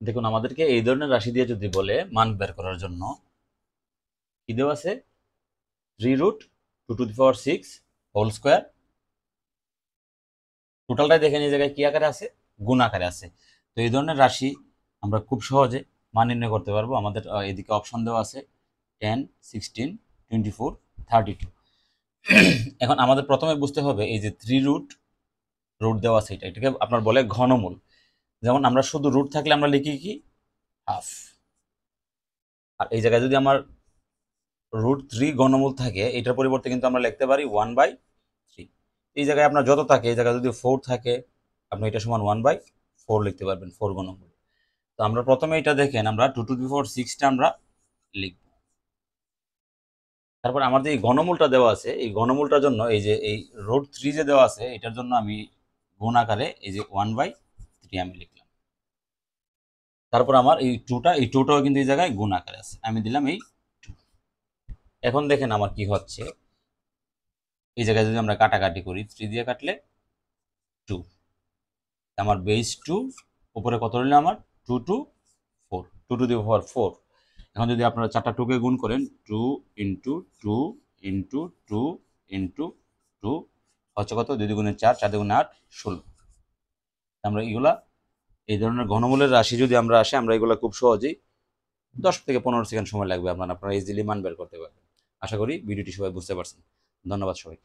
দেখুন আমাদেরকে এই ধরনের রাশি দিয়ে যদি বলে মান বের করার জন্য কি দেওয়া আছে, 3√2⁶ হোল স্কোয়ার। টোটালটাই দেখেন এই জায়গায় কি আকারে আছে, গুণ আকারে আছে। তো এই ধরনের রাশি আমরা খুব সহজে মান নির্ণয় করতে পারবো। আমাদের এদিকে অপশন দেওয়া আছে 10, 16, 24, 32। এখন আমাদের প্রথমে বুঝতে হবে এই যে রুট দেওয়া আছে, এটাকে আপনার বলে ঘনমূল। যেমন আমরা শুধু রুট থাকলে আমরা লিখি কি হাফ, আর এই জায়গায় যদি আমার √3 ঘনমূল থাকে এটার পরিবর্তে কিন্তু আমরা লিখতে পারি 1/3। এই জায়গায় আপনার যত থাকে, এই জায়গায় যদি 4 থাকে আপনি এটা সমান 1/4 লিখতে পারবেন, 4 ঘনমূল। তো আমরা প্রথমে এটা দেখেন আমরা 2⁶ আমরা লিখব। তারপর আমাদের এই ঘনমূলটা দেওয়া আছে, এই ঘনমূলটার জন্য এই যে এই √3 যে দেওয়া আছে এটার জন্য আমি গুণ আকারে এই যে 1/3 আমি লিখলাম। তারপর আমার এই টুটাও কিন্তু এই জায়গায় গুণ আকারে আছে, আমি দিলাম এই 2। এখন দেখেন আমার কি হচ্ছে, এই জায়গায় যদি আমরা কাটাকাটি করি 3 দিয়ে কাটলে 2, আমার বেস 2, উপরে কত রইল আমার 2 টু দি পাওয়ার 4। এখন যদি আপনারা 4টা 2কে গুণ করেন 2 ইন্টু 2 ইন্টু 2 ইন্টু 2 হচ্ছে কত, 2 দুগুণে 4, 4 দুগুণে 8, 16। আমরা এগুলা এই ধরনের ঘনমূলের রাশি যদি আমরা আসে আমরা এগুলো খুব সহজেই 10 থেকে 15 সেকেন্ড সময় লাগবে আপনারা ইজিলি মান বের করতে পারবেন। আশা করি ভিডিওটি সবাই বুঝতে পারছেন। ধন্যবাদ সবাই।